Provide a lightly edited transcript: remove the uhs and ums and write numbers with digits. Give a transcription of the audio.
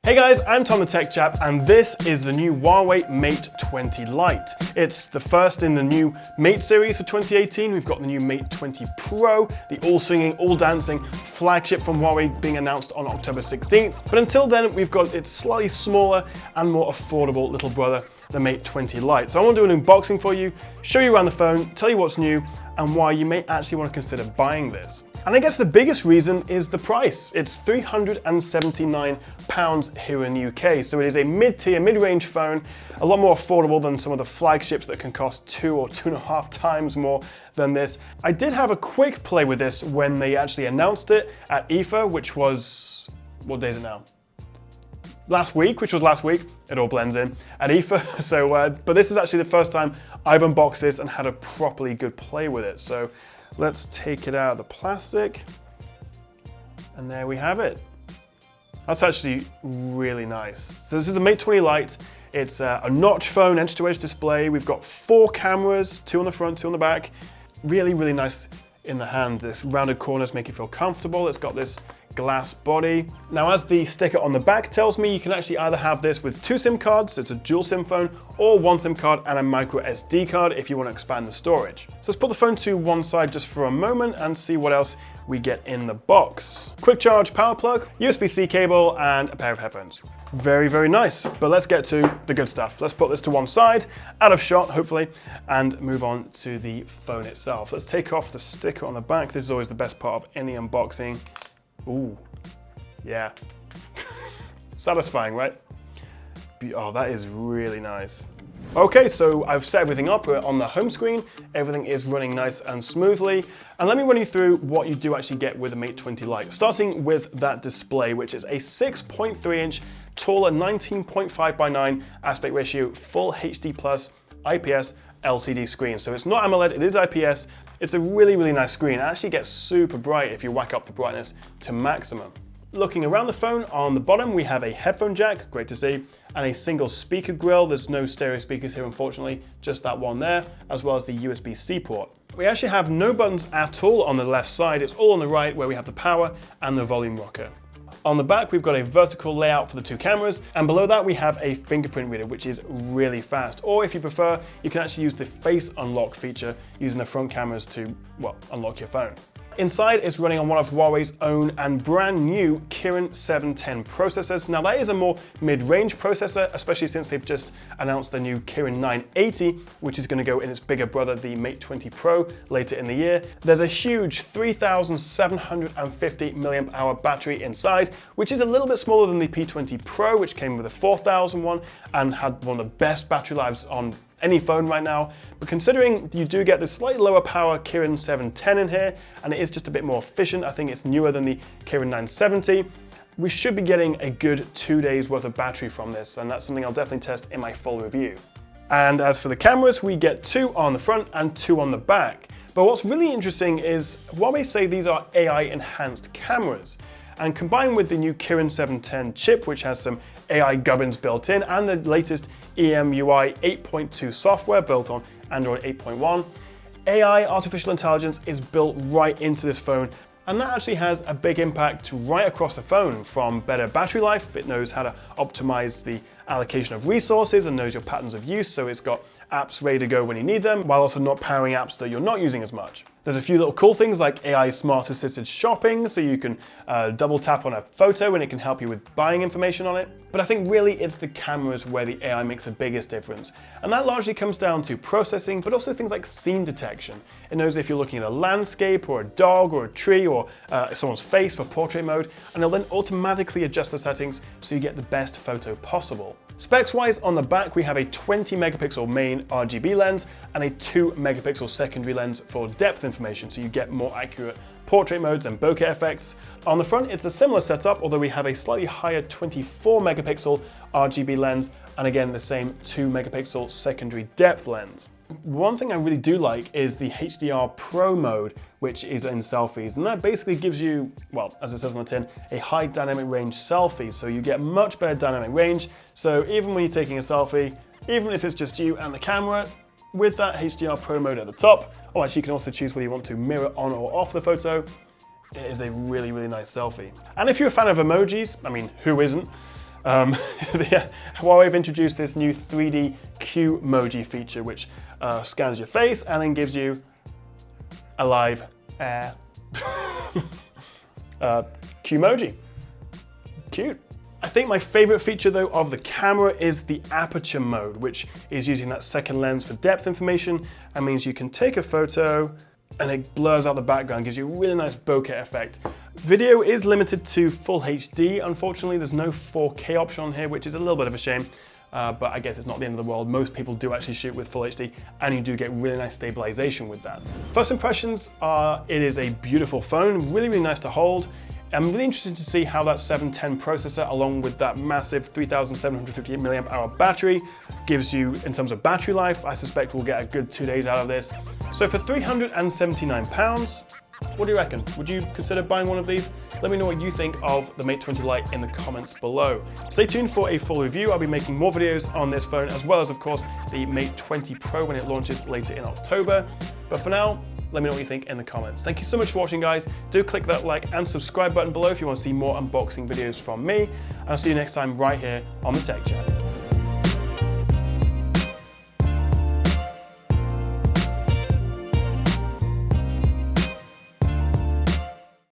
Hey guys, I'm Tom the Tech Chap, and this is the new Huawei Mate 20 Lite. It's the first in the new Mate series for 2018. We've got the new Mate 20 Pro, the all-singing, all-dancing flagship from Huawei being announced on October 16th. But until then, we've got its slightly smaller and more affordable little brother, the Mate 20 Lite. So I want to do an unboxing for you, show you around the phone, tell you what's new, and why you may actually want to consider buying this. And I guess the biggest reason is the price. It's £379 here in the UK, so it is a mid-tier, mid-range phone, a lot more affordable than some of the flagships that can cost 2 or 2.5 times more than this. I did have a quick play with this when they actually announced it at IFA, which was, what day is it now? Last week. It all blends in at IFA. So, but this is actually the first time I've unboxed this and had a properly good play with it. So let's take it out of the plastic. And there we have it. That's actually really nice. So this is the Mate 20 Lite. It's a notch phone, edge-to-edge display. We've got 4 cameras, 2 on the front, 2 on the back. Really, really nice in the hand. This rounded corners make you feel comfortable. It's got this glass body. Now, as the sticker on the back tells me, you can actually either have this with 2 SIM cards, it's a dual SIM phone, or 1 SIM card and a micro SD card if you want to expand the storage. So let's put the phone to one side just for a moment and see what else we get in the box. Quick charge power plug, USB-C cable, and a pair of headphones. Very, very nice, but let's get to the good stuff. Let's put this to one side, out of shot, hopefully, and move on to the phone itself. Let's take off the sticker on the back. This is always the best part of any unboxing. Ooh, yeah. Satisfying, right? Oh, that is really nice. Okay, so I've set everything up. We're on the home screen. Everything is running nice and smoothly. And let me run you through what you do actually get with the Mate 20 Lite, starting with that display, which is a 6.3-inch, taller 19.5 by 9 aspect ratio, full HD plus IPS LCD screen. So it's not AMOLED, it is IPS. It's a really, really nice screen. It actually gets super bright if you whack up the brightness to maximum. Looking around the phone, on the bottom we have a headphone jack, great to see, and a single speaker grill. There's no stereo speakers here, unfortunately, just that one there, as well as the USB-C port. We actually have no buttons at all on the left side. It's all on the right where we have the power and the volume rocker. On the back, we've got a vertical layout for the 2 cameras, and below that we have a fingerprint reader, which is really fast. Or if you prefer, you can actually use the face unlock feature using the front cameras to, well, unlock your phone. Inside, it's running on one of Huawei's own and brand new Kirin 710 processors. Now that is a more mid-range processor, especially since they've just announced the new Kirin 980, which is going to go in its bigger brother, the Mate 20 Pro, later in the year. There's a huge 3,750 milliamp hour battery inside, which is a little bit smaller than the P20 Pro, which came with a 4,000 one and had one of the best battery lives on any phone right now. But considering you do get the slightly lower power Kirin 710 in here, and it is just a bit more efficient, I think it's newer than the Kirin 970, we should be getting a good 2 days worth of battery from this, and that's something I'll definitely test in my full review. And as for the cameras, we get 2 on the front and 2 on the back. But what's really interesting is Huawei say these are AI enhanced cameras. And combined with the new Kirin 710 chip, which has some AI gubbins built in, and the latest EMUI 8.2 software built on Android 8.1, AI, artificial intelligence, is built right into this phone, and that actually has a big impact right across the phone, from better battery life. It knows how to optimize the allocation of resources and knows your patterns of use, so it's got apps ready to go when you need them, while also not powering apps that you're not using as much. There's a few little cool things like AI smart assisted shopping, so you can double tap on a photo and it can help you with buying information on it. But I think really it's the cameras where the AI makes the biggest difference. And that largely comes down to processing, but also things like scene detection. It knows if you're looking at a landscape or a dog or a tree or someone's face for portrait mode, and it'll then automatically adjust the settings so you get the best photo possible. Specs-wise, on the back we have a 20 megapixel main RGB lens and a 2 megapixel secondary lens for depth information, so you get more accurate portrait modes and bokeh effects. On the front, it's a similar setup, although we have a slightly higher 24 megapixel RGB lens and again the same 2 megapixel secondary depth lens. One thing I really do like is the HDR Pro mode, which is in selfies, and that basically gives you, well, as it says on the tin, a high dynamic range selfie, so you get much better dynamic range. So even when you're taking a selfie, even if it's just you and the camera, with that HDR Pro mode at the top, or actually you can also choose whether you want to mirror on or off the photo, it is a really, really nice selfie. And if you're a fan of emojis, I mean, who isn't? Huawei have introduced this new 3D Q-emoji feature, which scans your face and then gives you a live Q-emoji. Cute. I think my favorite feature though of the camera is the aperture mode, which is using that second lens for depth information and means you can take a photo and it blurs out the background, gives you a really nice bokeh effect. Video is limited to full HD. Unfortunately, there's no 4K option on here, which is a little bit of a shame, but I guess it's not the end of the world. Most people do actually shoot with full HD and you do get really nice stabilization with that. First impressions are, it is a beautiful phone, really, really nice to hold. I'm really interested to see how that 710 processor, along with that massive 3,758 mAh battery, gives you in terms of battery life. I suspect we'll get a good 2 days out of this. So for £379, what do you reckon? Would you consider buying one of these? Let me know what you think of the Mate 20 Lite in the comments below. Stay tuned for a full review. I'll be making more videos on this phone, as well as, of course, the Mate 20 Pro when it launches later in October. But for now, let me know what you think in the comments. Thank you so much for watching, guys. Do click that like and subscribe button below if you want to see more unboxing videos from me. I'll see you next time right here on the Tech Chat.